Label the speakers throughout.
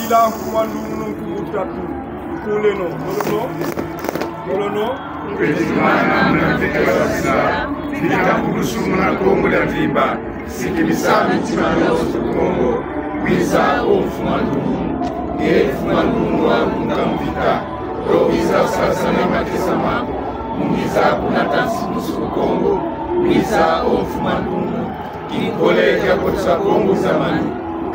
Speaker 1: wasila kumwanduno kumutatu kuleno nolono
Speaker 2: Kwetimana mnafika wasila Vitambulisho mnakongo la vimba Sikimisani timana usukongo Wiza ofumandumu Efumandumu wa mkamvika Rowiza sasa na makisama Mungiza kuna tansi musukongo Wiza ofumandumu Kinkole ya kotsa kongo zamani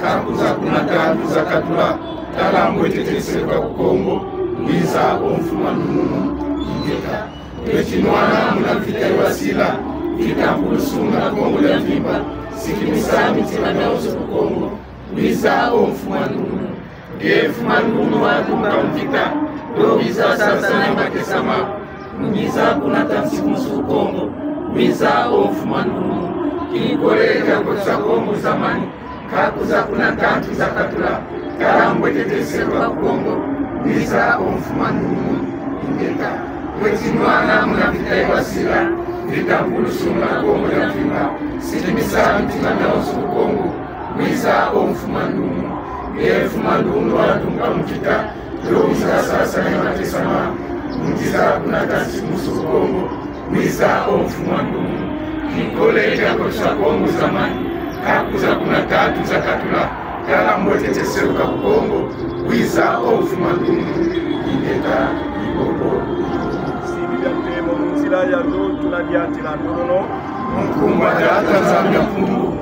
Speaker 2: Kakuza kuna tatu za katula Talambo eteteseka kukongo Wiza ofumandumu Ingeka Kwetimana mnafika wasila Vitambulisho mnakongo la vimba Sikimisani timana usukongo Wiza ofumandumu Efumandumu wa mkamvika Rowiza sasa na makisama Mungiza kuna tansi musukongo Wiza ofumandumu Kikoleka kotsa kongo zamani Kakuza kuna tatu za katula Talambo eteteseka kukongo Wiza ofumandumu Ingeka Kwetimana mnafika wasila Vitambulisho mnakongo la vimba Sikimisani timana usukongo Wiza ofumandumu Efumandumu wa mkamvika Rowiza sasa na makisama Mungiza kuna tansi musukongo Wiza ofumandumu Kikoleka kotsa kongo zamani Kakuza kuna tatu za katula Talambo eteteseka kukongo Wiza ofumandumu Ingeka Ibobo
Speaker 1: Sibiyantemo msila ya ro tunadiatila nolono
Speaker 2: Mkumba data zambia pungu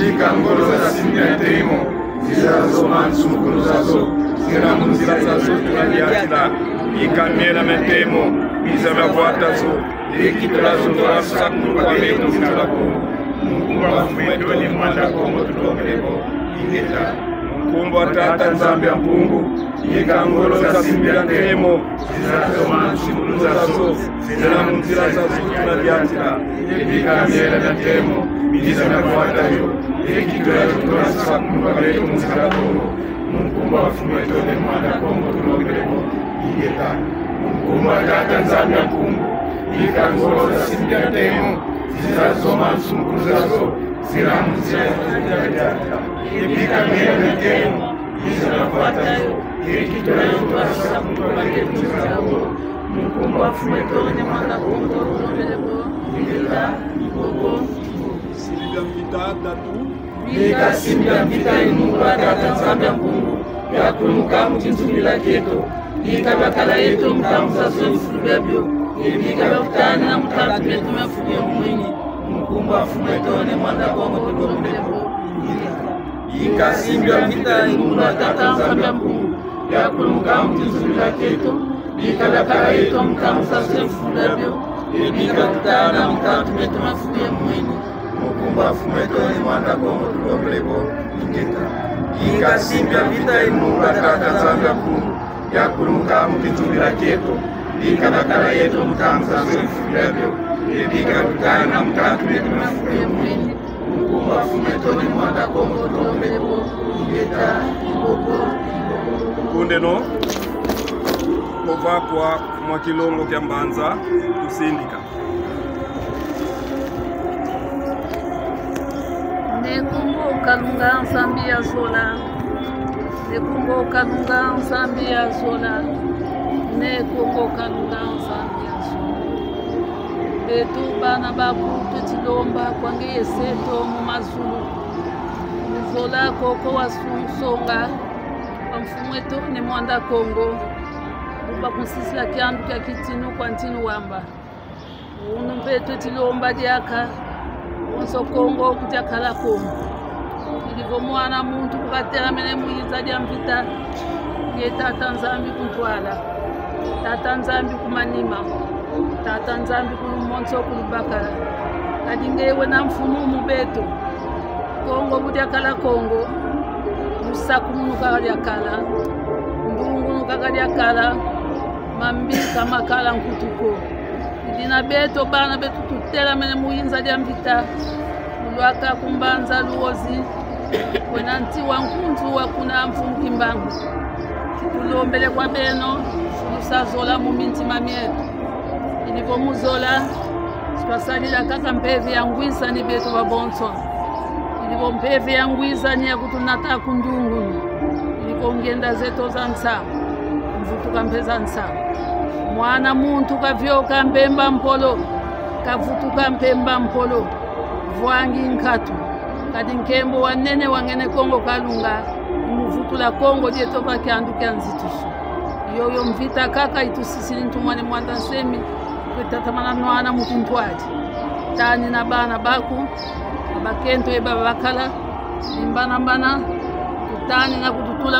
Speaker 2: Ika ngolo za simia temo Zizazo mansukulu zazo Zira munzila zazo
Speaker 1: tunadiatila ikamera metemo biza mafuatazo ikitulazo twasa kwa leo mtalako
Speaker 2: Mkumba fumedoni mwanda kongo tulokeleko Ingeta
Speaker 1: mkumba tata zambia mpungu ika ngolo za simbia temo
Speaker 2: Zizazo mansukulu zazo
Speaker 1: zira munzila zazo tunadiatila
Speaker 2: Ika mera metemo Biza mafuatayo Ikitulazo twasa kwa leo mtalako Mkumba fumedoni mwanda kongo tulokeleko Ingeta Mkumba tata zambia mpungu Ika ngolo za simbia temo Zizazo mansukulu zazo Zira munzila zazo Ika mera metemo Biza mafuatayo Ikitulazo twasa kwa leo mtalako Mkumba fumedoni mwanda kongo tulokeleko Ingeta Ibobo
Speaker 1: sibiyantita datu
Speaker 2: Ika simbia vita inungwa data zambia mpungu Ya kuluka mchintumila keto Ika bakala yeto mkamuza sofu bebyo Ika bakutani na mkatu metu mefuge mwini Mkumba fumetone mwanda kongo tulokeleko Ika simbia vita inungwa data zambia mpungu Ya kuluka mchintumila keto Ika bakala yeto mkamuza sofu bebyo Ika bakutani na mkatu metu mefuge mwini Mkumba fumetoni mwanda kongo tulokeleko Ingeta Ika simbia vita inungwa data zambia mpungu Ya kuluka mchintumila keto Ika bakala yeto mkamuza sofu bebyo Ika bakutani na mkatu metu mefuge mwini Mkumba fumetoni mwanda kongo tulokeleko Ingeta Ibobo
Speaker 1: kundeno kovapwa mwa kilongo kya mbanza kusindika
Speaker 3: Nekumbuka lunga nsambi ya zola Nekumbuka lunga nsambi ya zola Nekumbuka lunga nsambi ya zola Betu bana baku tutilomba kwange seto mu mazulu Zola koko wasunsonga Mfumweto ni mwanda Kongo Buba kunsisila kiandu kia kitinu kwa ntinu wamba Unu mpetu tilomba diaka Onso Kongo kutia kala Kongo Ilivo mwana muntu kukatela mene muiza dia mpita Ye tata nzambi kuntwala Tata nzambi kumanima Tata nzambi kulumonso kulubakala Kadingewe na mfumu mubeto Kongo kutia kala Kongo Musaku munu kakadia kala Ndungu nukakadia kala Mambika makala nkutuko Dina beto bana betu tutela mene muinza dia mpita Muluaka kumbanza luozi Wenanti wankuntu wakuna mfumu kimbangu Kulombele kwa beno Sulusa zola muminti mamietu Ilivo muzola Spasalila kaka mpevi ya ngwisa ni beto wa bonso Ilipo mpeve ya ngwiza ni ya kutunata kundungu. Ilipo ngenda zeto za nsama. Mvutuka mpeza nsama. Mwana muntu kavyoka mpemba mpolo. Kavutuka mpemba mpolo. Vwangi nkatu. Kadi nkembo wanene wangene Kongo Kalunga. Muvutula Kongo dieto vaki anduke anzitusu. Yoyo mvita kaka itusisili ntumwane mwanda nsemi. Kwetatamana mwana mutintwaji. Tani na bana baku. Abakento eba bakala. Nimbana tutani na kututula